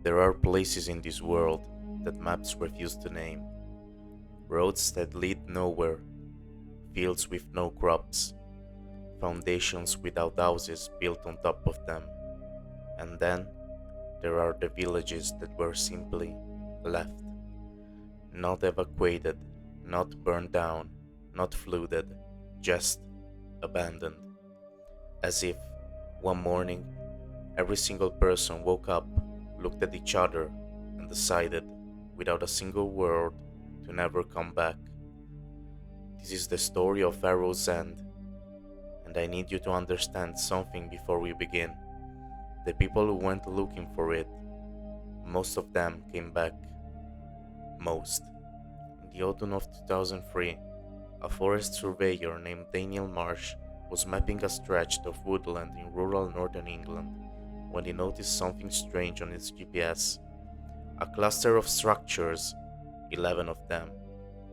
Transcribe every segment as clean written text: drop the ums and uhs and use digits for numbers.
There are places in this world that maps refuse to name, roads that lead nowhere, fields with no crops, foundations without houses built on top of them. And then there are the villages that were simply left, not evacuated, not burned down, not flooded, just abandoned. As if one morning every single person woke up, looked at each other, and decided, without a single word, to never come back. This is the story of Arrow's End, and I need you to understand something before we begin. The people who went looking for it, most of them came back. Most. In the autumn of 2003, a forest surveyor named Daniel Marsh was mapping a stretch of woodland in rural northern England when he noticed something strange on his GPS. A cluster of structures, 11 of them,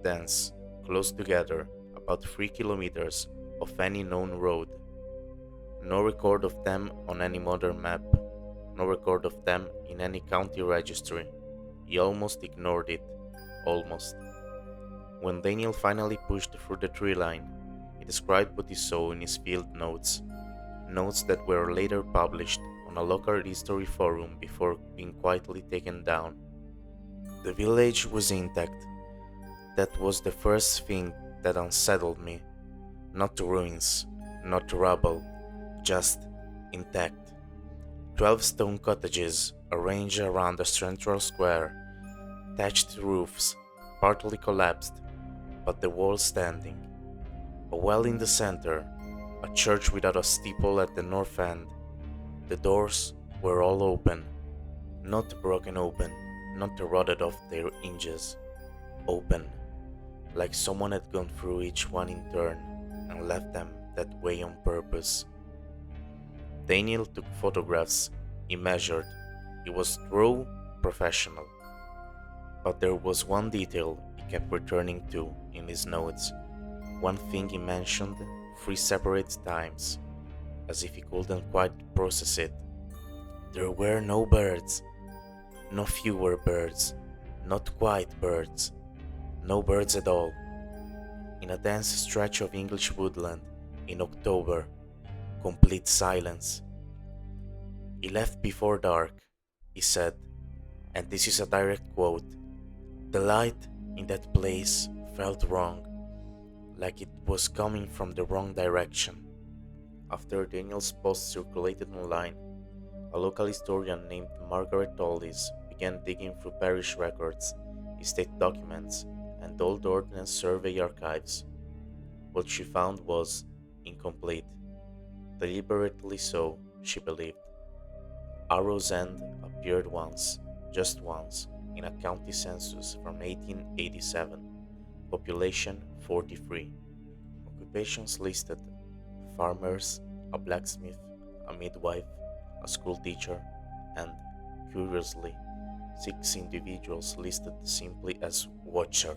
dense, close together, about 3 kilometers of any known road. No record of them on any modern map, no record of them in any county registry. He almost ignored it. Almost. When Daniel finally pushed through the tree line, he described what he saw in his field notes, notes that were later published on a local history forum before being quietly taken down. The village was intact. That was the first thing that unsettled me. Not ruins, not rubble, just intact. 12 stone cottages arranged around a central square, thatched roofs, partly collapsed, but the walls standing. A well in the center, a church without a steeple at the north end. The doors were all open, not broken open, not rotted off their hinges. Open, like someone had gone through each one in turn and left them that way on purpose. Daniel took photographs, he measured, he was true professional. But there was one detail he kept returning to in his notes, one thing he mentioned 3 separate times, as if he couldn't quite process it. There were no birds, no fewer birds, not quite birds, no birds at all. In a dense stretch of English woodland, in October, complete silence. He left before dark, he said, and this is a direct quote. The light in that place felt wrong, like it was coming from the wrong direction. After Daniel's post circulated online, a local historian named Margaret Tallis began digging through parish records, estate documents, and old ordnance survey archives. What she found was incomplete. Deliberately so, she believed. Arrow's End appeared once, just once, in a county census from 1887. Population 43. Occupations listed: farmers, a blacksmith, a midwife, a school teacher, and, curiously, 6 individuals listed simply as watcher.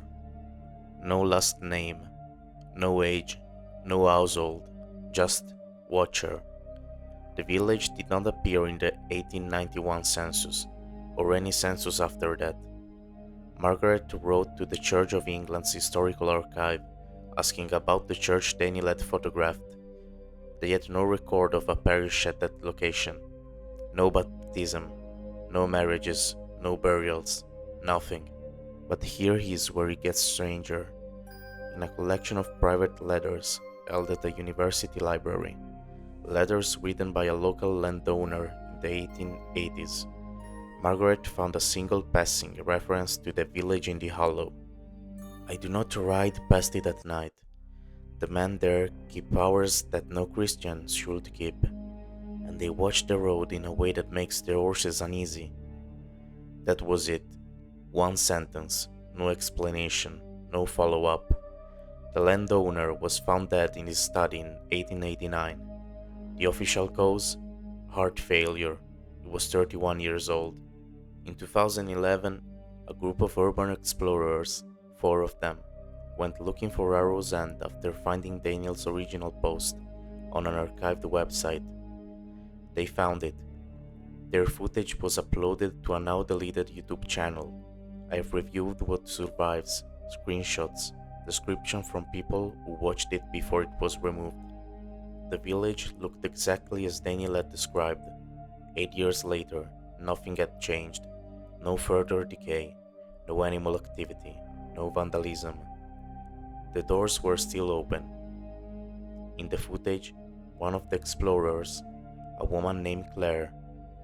No last name, no age, no household, just watcher. The village did not appear in the 1891 census, or any census after that. Margaret wrote to the Church of England's historical archive, asking about the church Daniel had photographed. They had no record of a parish at that location. No baptism, no marriages, no burials, nothing. But here is where it gets stranger. In a collection of private letters held at the university library, letters written by a local landowner in the 1880s, Margaret found a single passing reference to the village in the hollow. I do not ride past it at night. The men there keep hours that no Christian should keep, and they watch the road in a way that makes their horses uneasy. That was it. One sentence, no explanation, no follow-up. The landowner was found dead in his study in 1889. The official cause? Heart failure. He was 31 years old. In 2011, a group of urban explorers, 4 of them, went looking for Arrow's End after finding Daniel's original post on an archived website. They found it. Their footage was uploaded to a now deleted YouTube channel. I've reviewed what survives, screenshots, description from people who watched it before it was removed. The village looked exactly as Daniel had described. 8 years later, nothing had changed. No further decay, no animal activity, no vandalism. The doors were still open. In the footage, one of the explorers, a woman named Claire,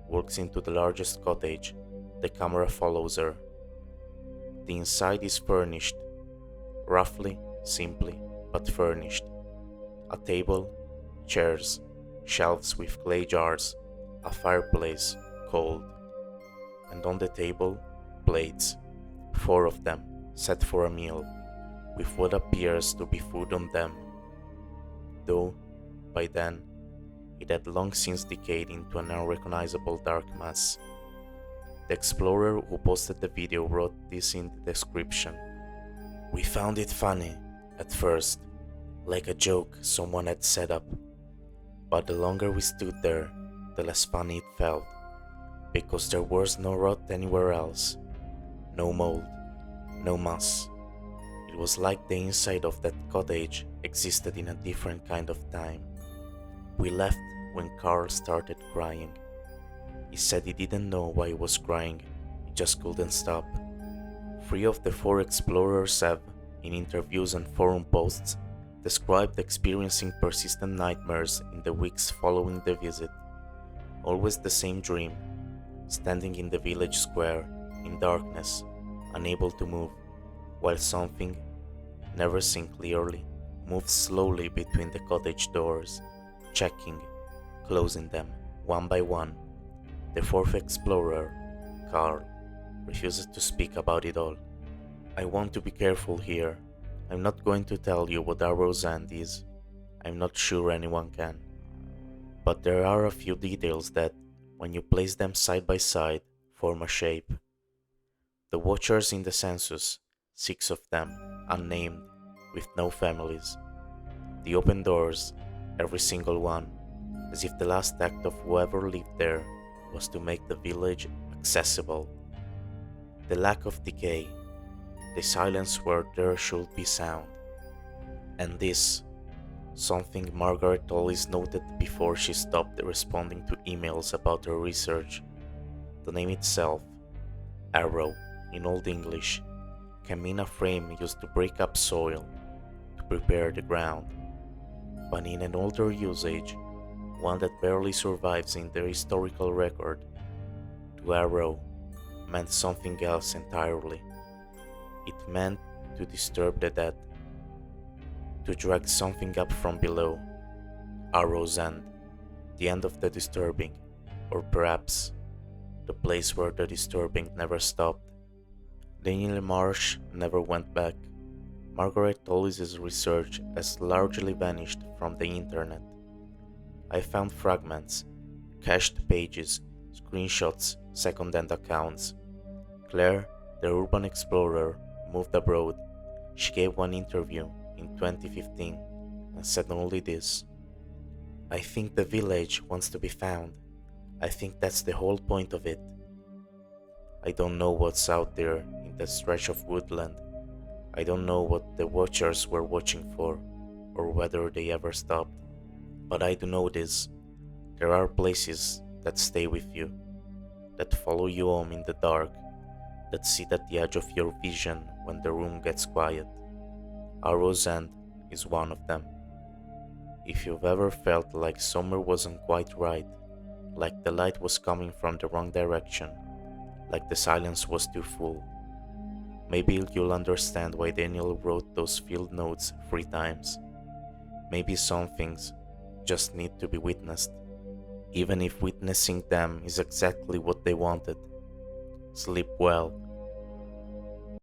walks into the largest cottage. The camera follows her. The inside is furnished, roughly, simply, but furnished. A table, chairs, shelves with clay jars, a fireplace, cold, and on the table, plates, 4 of them, set for a meal, with what appears to be food on them. Though, by then, it had long since decayed into an unrecognizable dark mass. The explorer who posted the video wrote this in the description. "We found it funny, at first, like a joke someone had set up. But the longer we stood there, the less funny it felt, because there was no rot anywhere else, no mold, no moss. It was like the inside of that cottage existed in a different kind of time." We left when Carl started crying. He said he didn't know why he was crying, he just couldn't stop. 3 of the 4 explorers have, in interviews and forum posts, described experiencing persistent nightmares in the weeks following the visit. Always the same dream, standing in the village square, in darkness, unable to move, while something, never seen clearly, moves slowly between the cottage doors, checking, closing them, one by one. The 4th explorer, Carl, refuses to speak about it all. "I want to be careful here. I'm not going to tell you what Arrow's End is. I'm not sure anyone can. But there are a few details that, when you place them side by side, form a shape. The watchers in the census, 6 of them, unnamed, with no families. The open doors, every single one, as if the last act of whoever lived there was to make the village accessible. The lack of decay, the silence where there should be sound. And this, something Margaret always noted before she stopped responding to emails about her research. The name itself, Arrow, in Old English, can mean a frame used to break up soil, to prepare the ground. But in an older usage, one that barely survives in the historical record, to arrow meant something else entirely. It meant to disturb the dead, to drag something up from below. Arrow's End, the end of the disturbing, or perhaps the place where the disturbing never stopped. Daniel Marsh never went back. Margaret Tallis's research has largely vanished from the internet. I found fragments, cached pages, screenshots, second-hand accounts. Claire, the urban explorer, moved abroad. She gave one interview in 2015 and said only this: "I think the village wants to be found. I think that's the whole point of it. I don't know what's out there in that stretch of woodland. I don't know what the watchers were watching for, or whether they ever stopped. But I do know this: there are places that stay with you, that follow you home in the dark, that sit at the edge of your vision when the room gets quiet. Arrow's End is one of them. If you've ever felt like summer wasn't quite right, like the light was coming from the wrong direction, like the silence was too full, maybe you'll understand why Daniel wrote those field notes 3 times. Maybe some things just need to be witnessed, even if witnessing them is exactly what they wanted. Sleep well,